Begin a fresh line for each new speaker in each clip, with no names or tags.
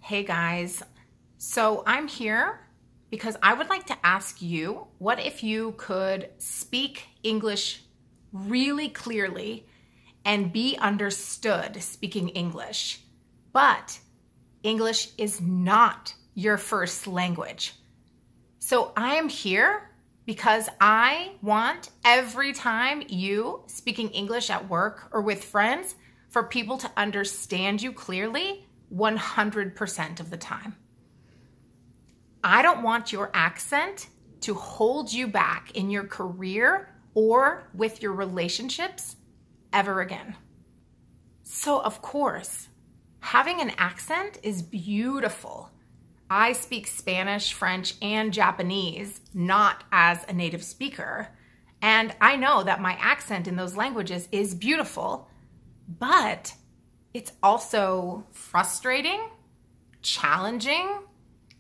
Hey guys, so I'm here because I would like to ask you, what if you could speak English really clearly and be understood speaking English, but English is not your first language? So I am here because I want every time you speaking English at work or with friends for people to understand you clearly 100% of the time. I don't want your accent to hold you back in your career or with your relationships ever again. So of course, having an accent is beautiful. I speak Spanish, French, and Japanese, not as a native speaker. And I know that my accent in those languages is beautiful, but it's also frustrating, challenging,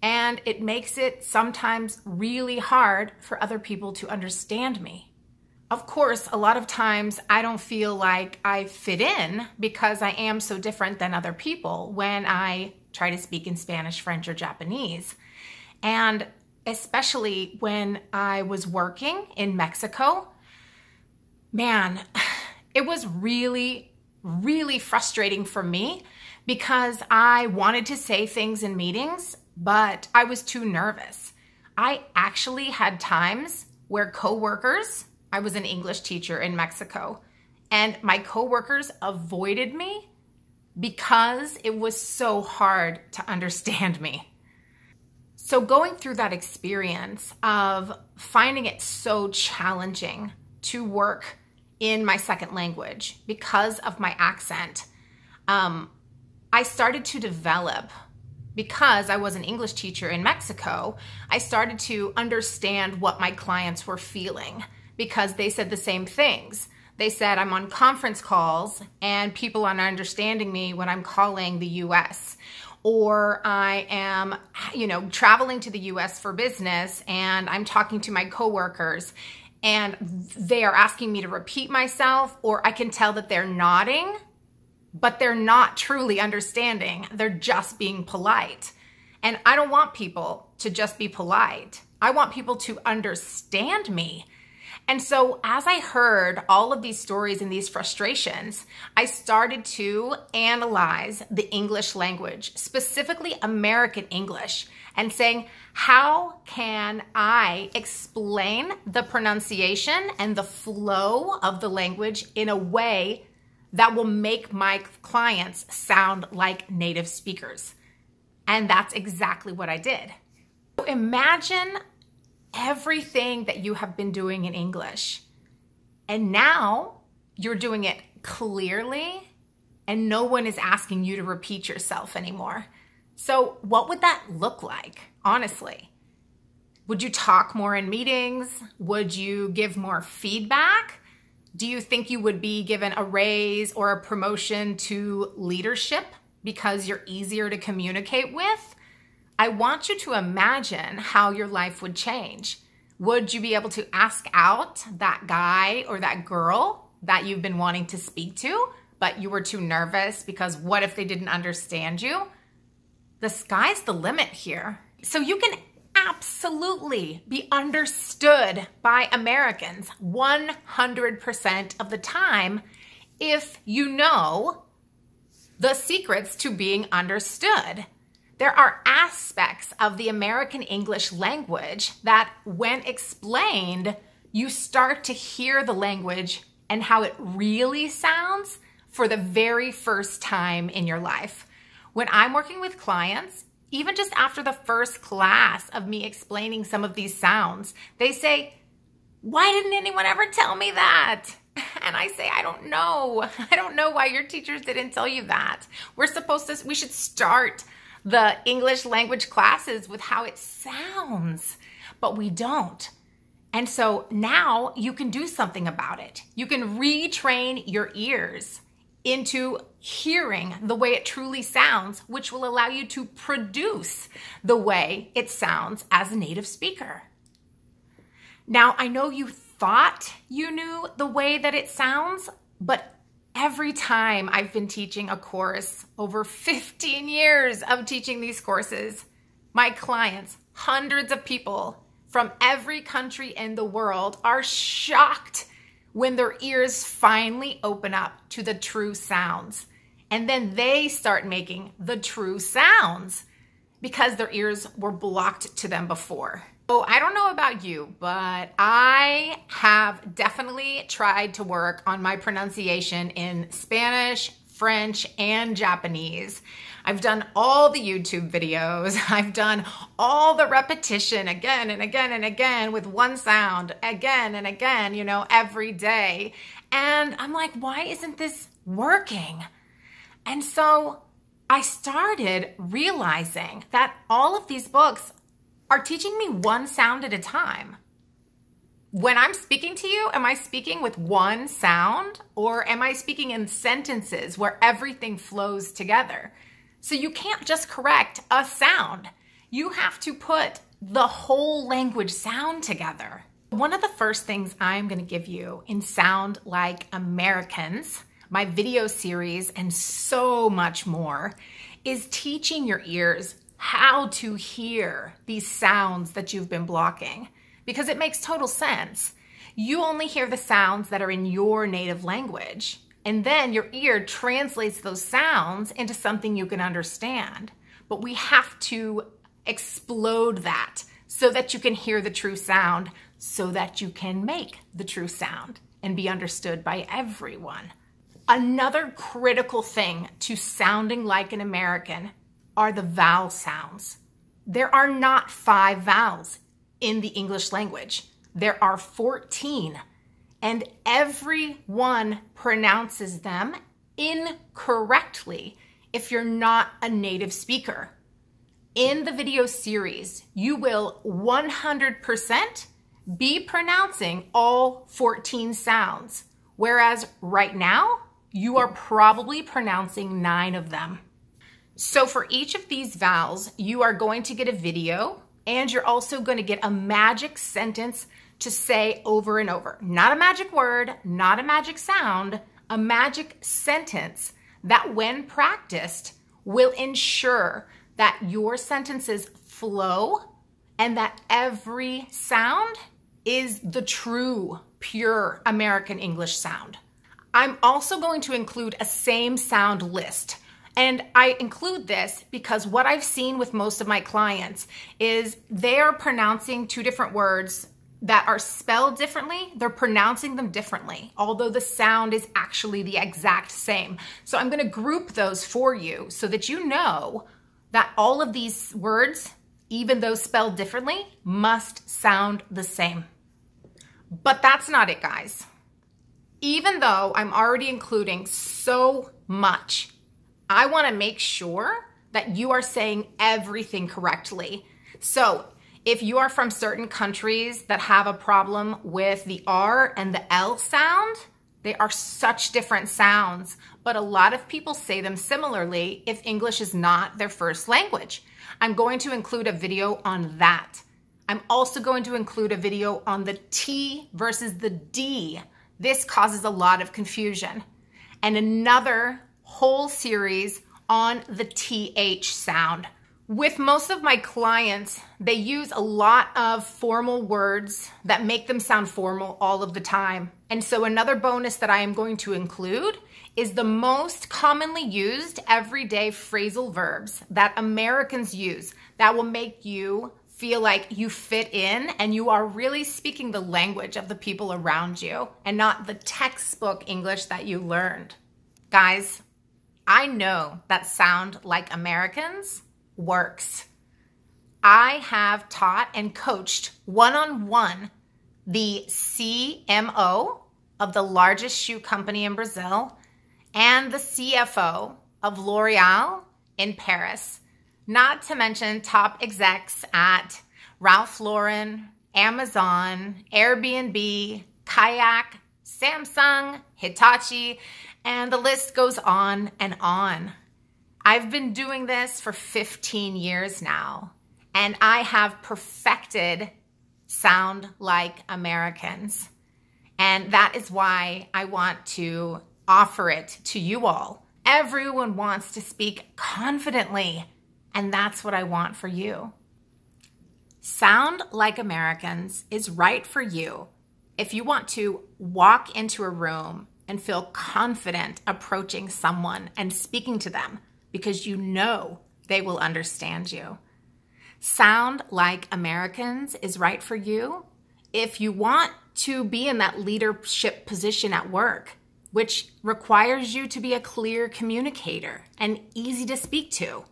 and it makes it sometimes really hard for other people to understand me. Of course, a lot of times I don't feel like I fit in because I am so different than other people when I try to speak in Spanish, French, or Japanese. And especially when I was working in Mexico, man, it was really frustrating for me because I wanted to say things in meetings, but I was too nervous. I actually had times where coworkers, I was an English teacher in Mexico, and my coworkers avoided me because it was so hard to understand me. So going through that experience of finding it so challenging to work in my second language because of my accent, I started to develop, because I was an English teacher in Mexico, I started to understand what my clients were feeling because they said the same things. They said, I'm on conference calls and people aren't understanding me when I'm calling the US. Or I am, traveling to the US for business and I'm talking to my coworkers and they are asking me to repeat myself, or I can tell that they're nodding, but they're not truly understanding. They're just being polite. And I don't want people to just be polite. I want people to understand me. And so as I heard all of these stories and these frustrations, I started to analyze the English language, specifically American English, and saying, how can I explain the pronunciation and the flow of the language in a way that will make my clients sound like native speakers? And that's exactly what I did. So imagine everything that you have been doing in English, and now you're doing it clearly and no one is asking you to repeat yourself anymore. So what would that look like, honestly? Would you talk more in meetings? Would you give more feedback? Do you think you would be given a raise or a promotion to leadership because you're easier to communicate with? I want you to imagine how your life would change. Would you be able to ask out that guy or that girl that you've been wanting to speak to, but you were too nervous because what if they didn't understand you? The sky's the limit here. So you can absolutely be understood by Americans 100% of the time if you know the secrets to being understood. There are aspects of the American English language that, when explained, you start to hear the language and how it really sounds for the very first time in your life. When I'm working with clients, even just after the first class of me explaining some of these sounds, they say, why didn't anyone ever tell me that? And I say, I don't know. I don't know why your teachers didn't tell you that. We should start the English language classes with how it sounds, but we don't. And so now you can do something about it. You can retrain your ears into hearing the way it truly sounds, which will allow you to produce the way it sounds as a native speaker. Now, I know you thought you knew the way that it sounds, but Every time I've been teaching a course, over 15 years of teaching these courses, my clients, hundreds of people from every country in the world, are shocked when their ears finally open up to the true sounds. And then they start making the true sounds because their ears were blocked to them before. So I don't know about you, but I have definitely tried to work on my pronunciation in Spanish, French, and Japanese. I've done all the YouTube videos. I've done all the repetition again and again and again with one sound again and again, every day. And I'm like, why isn't this working? And so I started realizing that all of these books are teaching me one sound at a time. When I'm speaking to you, am I speaking with one sound, or am I speaking in sentences where everything flows together? So you can't just correct a sound. You have to put the whole language sound together. One of the first things I'm going to give you in Sound Like Americans, my video series, and so much more, is teaching your ears how to hear these sounds that you've been blocking, because it makes total sense. You only hear the sounds that are in your native language, and then your ear translates those sounds into something you can understand. But we have to explode that so that you can hear the true sound, so that you can make the true sound and be understood by everyone. Another critical thing to sounding like an American are the vowel sounds. There are not 5 vowels in the English language. There are 14, and everyone pronounces them incorrectly if you're not a native speaker. In the video series, you will 100% be pronouncing all 14 sounds, whereas right now, you are probably pronouncing 9 of them. So for each of these vowels, you are going to get a video, and you're also going to get a magic sentence to say over and over. Not a magic word, not a magic sound, a magic sentence that when practiced will ensure that your sentences flow and that every sound is the true, pure American English sound. I'm also going to include a same sound list. And I include this because what I've seen with most of my clients is they are pronouncing 2 different words that are spelled differently. They're pronouncing them differently, although the sound is actually the exact same. So I'm going to group those for you so that you know that all of these words, even though spelled differently, must sound the same. But that's not it, guys. Even though I'm already including so much, I want to make sure that you are saying everything correctly. So if you are from certain countries that have a problem with the R and the L sound, they are such different sounds, but a lot of people say them similarly if English is not their first language. I'm going to include a video on that. I'm also going to include a video on the T versus the D. This causes a lot of confusion. And another whole series on the TH sound. With most of my clients, they use a lot of formal words that make them sound formal all of the time. And so another bonus that I am going to include is the most commonly used everyday phrasal verbs that Americans use that will make you feel like you fit in and you are really speaking the language of the people around you and not the textbook English that you learned. Guys, I know that Sound Like Americans works. I have taught and coached one-on-one the CMO of the largest shoe company in Brazil and the CFO of L'Oreal in Paris, not to mention top execs at Ralph Lauren, Amazon, Airbnb, Kayak, Samsung, Hitachi, and the list goes on and on. I've been doing this for 15 years now, and I have perfected Sound Like Americans. And that is why I want to offer it to you all. Everyone wants to speak confidently, and that's what I want for you. Sound Like Americans is right for you if you want to walk into a room and feel confident approaching someone and speaking to them because you know they will understand you. Sound Like Americans is right for you if you want to be in that leadership position at work, which requires you to be a clear communicator and easy to speak to.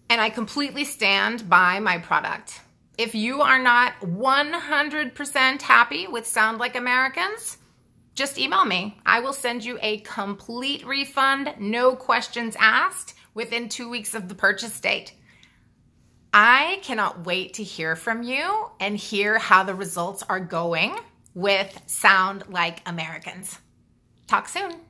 And I completely stand by my product. If you are not 100% happy with Sound Like Americans, just email me. I will send you a complete refund, no questions asked, within 2 weeks of the purchase date. I cannot wait to hear from you and hear how the results are going with Sound Like Americans. Talk soon.